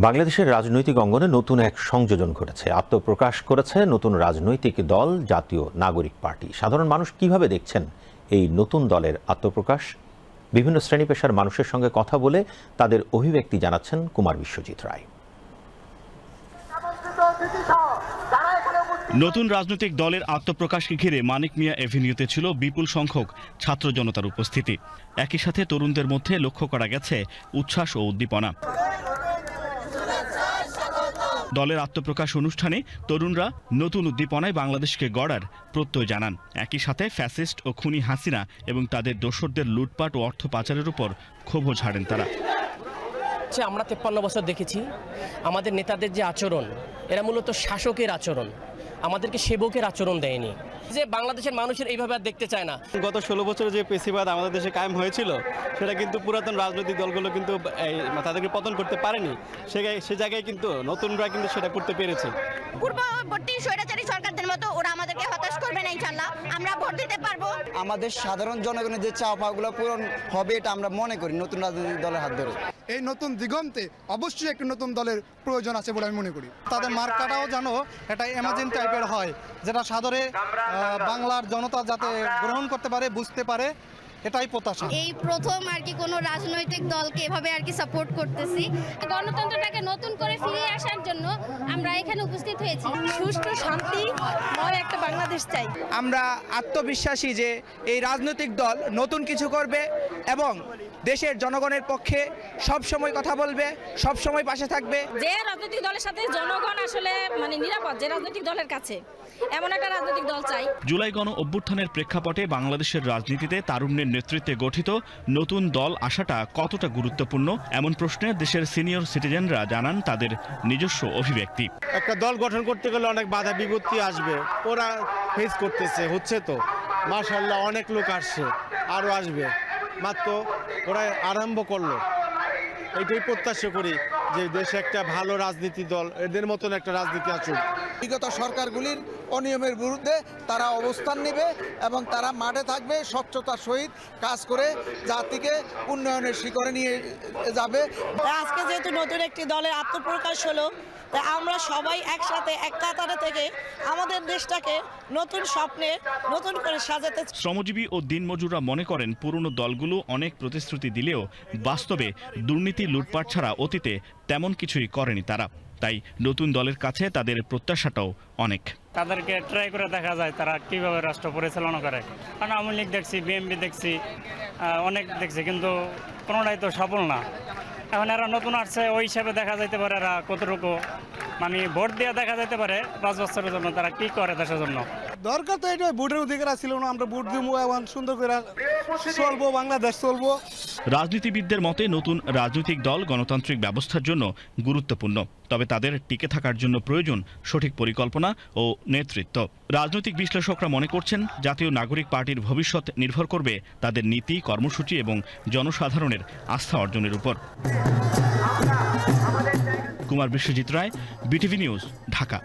বাংলাদেশের রাজনৈতিক অঙ্গনে নতুন এক সংযোজন ঘটেছে। আত্মপ্রকাশ করেছে নতুন রাজনৈতিক দল জাতীয় নাগরিক পার্টি। সাধারণ মানুষ কিভাবে দেখছেন এই নতুন দলের আত্মপ্রকাশ? বিভিন্ন শ্রেণী পেশার মানুষের সঙ্গে কথা বলে তাদের অভিব্যক্তি জানাচ্ছেন কুমার বিশ্বজিৎ রায়। নতুন রাজনৈতিক দলের আত্মপ্রকাশকে ঘিরে মানিক মিয়া এভিনিউতে ছিল বিপুল সংখ্যক ছাত্র জনতার উপস্থিতি। একই সাথে তরুণদের মধ্যে লক্ষ্য করা গেছে উচ্ছ্বাস ও উদ্দীপনা। দলের আত্মপ্রকাশ অনুষ্ঠানে তরুণরা নতুন উদ্দীপনায় বাংলাদেশকে গড়ার প্রত্যয় জানান। একই সাথে ফ্যাসিস্ট ও খুনি হাসিনা এবং তাদের দোসরদের লুটপাট ও অর্থ পাচারের উপর ক্ষোভও ঝাড়েন তারা। আমরা 53 বছর দেখেছি আমাদের নেতাদের যে আচরণ, এরা মূলত শাসকের আচরণ, আমাদেরকে সেবকের আচরণ দেয়নি। যে বাংলাদেশের মানুষের এইভাবে আর দেখতে চায় না। গত 16 বছরে যে পেশিবাদ আমাদের দেশে কায়েম হয়েছিল, সেটা কিন্তু পুরাতন রাজনৈতিক দলগুলো কিন্তু তাদেরকে পতন করতে পারেনি। সে জায়গায় কিন্তু নতুনরা কিন্তু সেটা করতে পেরেছে। পূর্ববর্তী স্বৈরাচারী সরকারদের মতো ওরা আমাদেরকে হতাশ করবে না, ইনশাআল্লাহ আমরা ভোট দিতে পারবো। আমাদের সাধারণ জনগণের যে চাওয়া পাওয়াগুলো পূরণ হবে, এটা আমরা মনে করি নতুন রাজনৈতিক দলের হাত ধরে। এই নতুন দিগন্তে অবশ্যই একটি নতুন দলের প্রয়োজন আছে বলে আমি মনে করি। তাদের মার্কাটাও যেন এটা এমার্জেন্ট টাইপের হয়, যেটা সাদরে বাংলার জনতা যাতে গ্রহণ করতে পারে, বুঝতে পারে, এটাই প্রত্যাশা। এই প্রথম আর কি কোনো রাজনৈতিক দলকে এভাবে আর কি সাপোর্ট করতেছি। গণতন্ত্রটাকে নতুন করে ফিরিয়ে আসার জন্য আমরা এখানে উপস্থিত হয়েছি। সুষ্ঠু শান্তিময় একটা বাংলাদেশ চাই। আমরা আত্মবিশ্বাসী যে এই রাজনৈতিক দল নতুন কিছু করবে এবং দেশের জনগণের পক্ষে সব সময় কথা বলবে, সব সময় পাশে থাকবে। যে রাজনৈতিক দলের সাথে জনগণ আসলে নিরাপদ, যে রাজনৈতিক দলের কাছে এমন একটা রাজনৈতিক দল চাই। জুলাই গণ অভ্যুত্থানের প্রেক্ষাপটে বাংলাদেশের রাজনীতিতে তারুণ্যের নেতৃত্বে গঠিত নতুন দল আসাটা কতটা গুরুত্বপূর্ণ, এমন প্রশ্নে দেশের সিনিয়র সিটিজেনরা জানান তাদের নিজস্ব অভিব্যক্তি। একটা দল গঠন করতে গেলে অনেক বাধা বিপত্তি আসবে, ওরা ফেস করতেছে, হচ্ছে তো মাশাআল্লাহ অনেক লোক আসছে, আরও আসবে, মাত্র ওরা আরম্ভ করলো। এইটাই প্রত্যাশা করি যে দেশে একটা ভালো রাজনীতি দল, এদের মতন একটা রাজনীতি আসুক। বিগত সরকারগুলির অনিয়মের বিরুদ্ধে তারা অবস্থান নেবে এবং তারা মাঠে থাকবে, স্বচ্ছতার সহিত কাজ করে জাতিকে উন্নয়নের শিখরে নিয়ে যাবে। আজকে যেহেতু নতুন একটি দলের আত্মপ্রকাশ হলো, তাই আমরা সবাই একসাথে এক কাতারে থেকে আমাদের দেশটাকে নতুন স্বপ্নে নতুন করে সাজাতে। শ্রমজীবী ও দিনমজুররা মনে করেন পুরনো দলগুলো অনেক প্রতিশ্রুতি দিলেও বাস্তবে দুর্নীতি, লুটপাট ছাড়া অতীতে তেমন কিছুই করেনি তারা। তাই নতুন দলের কাছে তাদের প্রত্যাশাটাও অনেক। তাদেরকে ট্রাই করে দেখা যায় তারা কিভাবে রাষ্ট্র পরিচালনা করে। কারণ আওয়ামী লীগ দেখছি, বিএনপি দেখছি, অনেক দেখছি, কিন্তু কোনোটাই তো সফল না। এখন এরা নতুন আসছে, ওই হিসাবে দেখা যাইতে পারে এরা কতটুকু ভোট দিয়ে দেখা যেতে পারে 5 বছরের জন্য তারা কি করে দেশের জন্য। দরকার তো এটা ভোটের অধিকার ছিল না, আমরা ভোট দিব এবং সুন্দর করে চলবো, বাংলাদেশ চলবো। রাজনীতিবিদদের মতে নতুন রাজনৈতিক দল গণতান্ত্রিক ব্যবস্থার জন্য গুরুত্বপূর্ণ, তবে তাদের টিকে থাকার জন্য প্রয়োজন সঠিক পরিকল্পনা ও নেতৃত্ব। রাজনৈতিক বিশ্লেষকরা মনে করছেন জাতীয় নাগরিক পার্টির ভবিষ্যৎ নির্ভর করবে তাদের নীতি, কর্মসূচি এবং জনসাধারণের আস্থা অর্জনের উপর। কুমার বিশ্বজিৎ রায়, বিটিভি নিউজ, ঢাকা।